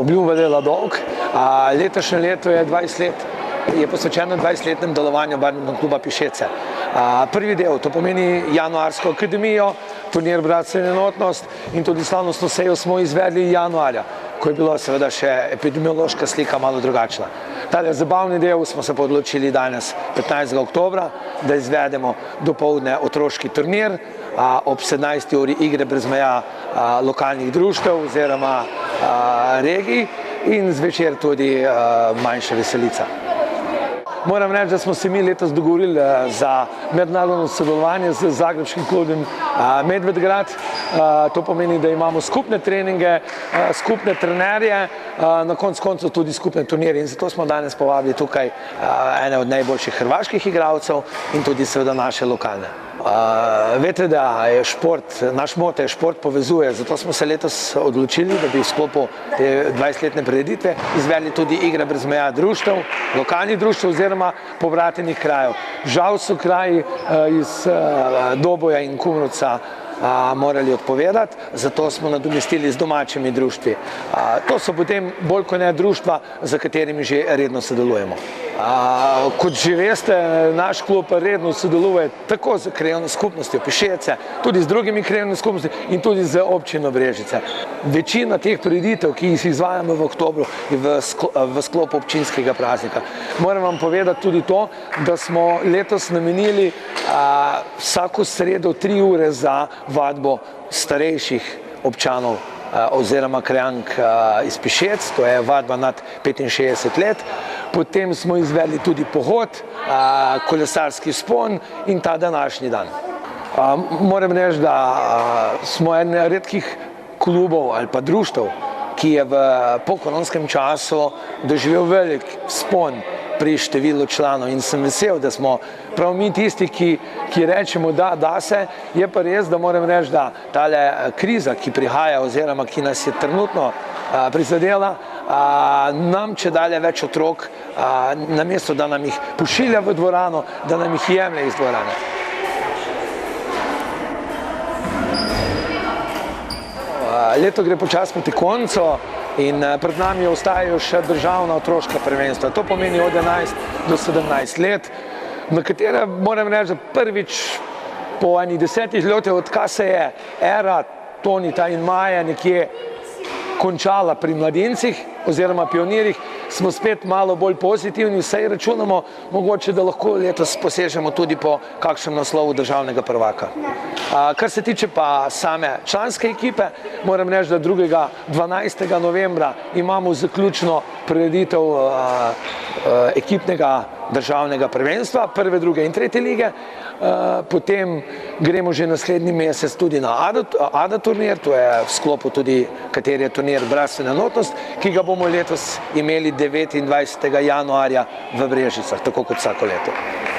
Obljuba dela dolg. Letošnje leto je 20 let, je posvečeno 20-letnem delovanju Badminton kluba Pišece. Prvi del, to pomeni januarsko akademijo, turnir Bratstvo in enotnost in tudi slavnostno sejo smo izvedli januarja, ko je bila seveda še epidemiološka slika malo drugačna. Tale zabavni del smo se odločili danes, 15. oktobra, da izvedemo dopoldne otroški turnir, ob 17. uri igre brez meja lokalnih društev oziroma regij in zvečer tudi manjša veselica. Moram reči, da smo se mi letos dogovorili za mednarodno sodelovanje z zagrebškim klubom Medvedgrad. To pomeni, da imamo skupne treninge, skupne trenerje, na koncu tudi skupne turnirje in zato smo danes povabili tukaj ene od najboljših hrvaških igralcev in tudi seveda naše lokalne. Veste, da je šport, naš moto je šport povezuje, zato smo se letos odločili, da bi v sklopu te 20-letne prireditve izvedli tudi igre brez meja društev, lokalnih društev oziroma povratenih krajev. Žal so kraji iz Doboja in Kumrovca morali odpovedati, zato smo nadomestili z domačimi društvi. To so potem bolj kot ne društva, za katerimi že redno sodelujemo. Kot že veste, naš klub redno sodeluje tako z krajevno skupnostjo Pišece, tudi z drugimi krajevnimi skupnostmi in tudi z občino Brežice. Večina teh prireditev, ki jih izvajamo v oktobru, je v sklopu občinskega praznika. Moram vam povedati tudi to, da smo letos namenili vsako sredo 3 ure za vadbo starejših občanov oziroma krajank iz Pišec, to je vadba nad 65 let. Potem smo izvedli tudi pohod, kolesarski vzpon in ta današnji dan. Moram reči, da smo en redkih klubov ali pa društev, ki je v pokoronskem času doživel velik vzpon pri številu članov in sem vesel, da smo prav mi tisti, ki rečemo da se, je pa res, da moram reči, da tale kriza, ki prihaja oziroma ki nas je trenutno prizadela, nam čedalje več otrok, namesto da nam jih pošilja v dvorano, da nam jih jemlje iz dvorane. Leto gre počasi proti koncu in pred nami ostajajo še državna otroška prvenstva. To pomeni od 11 do 17 let, na katere moram reči, da prvič po enih 10 letih, odkar se je era Tonita in Maje nekje končala pri mladencih oziroma pionirjih, smo spet malo bolj pozitivni, vsaj računamo mogoče, da lahko letos posežemo tudi po kakšnem naslovu državnega prvaka. Kar se tiče pa same članske ekipe, moram reči, da 12. novembra imamo zaključno prireditev ekipnega državnega prvenstva, prve, druge in tretje lige. Potem gremo že naslednji mesec tudi na ADA turnir, to je v sklopu tudi, kateri je turnir Bratstvo in enotnost, ki ga bomo letos imeli 29. januarja v Brežicah, tako kot vsako leto.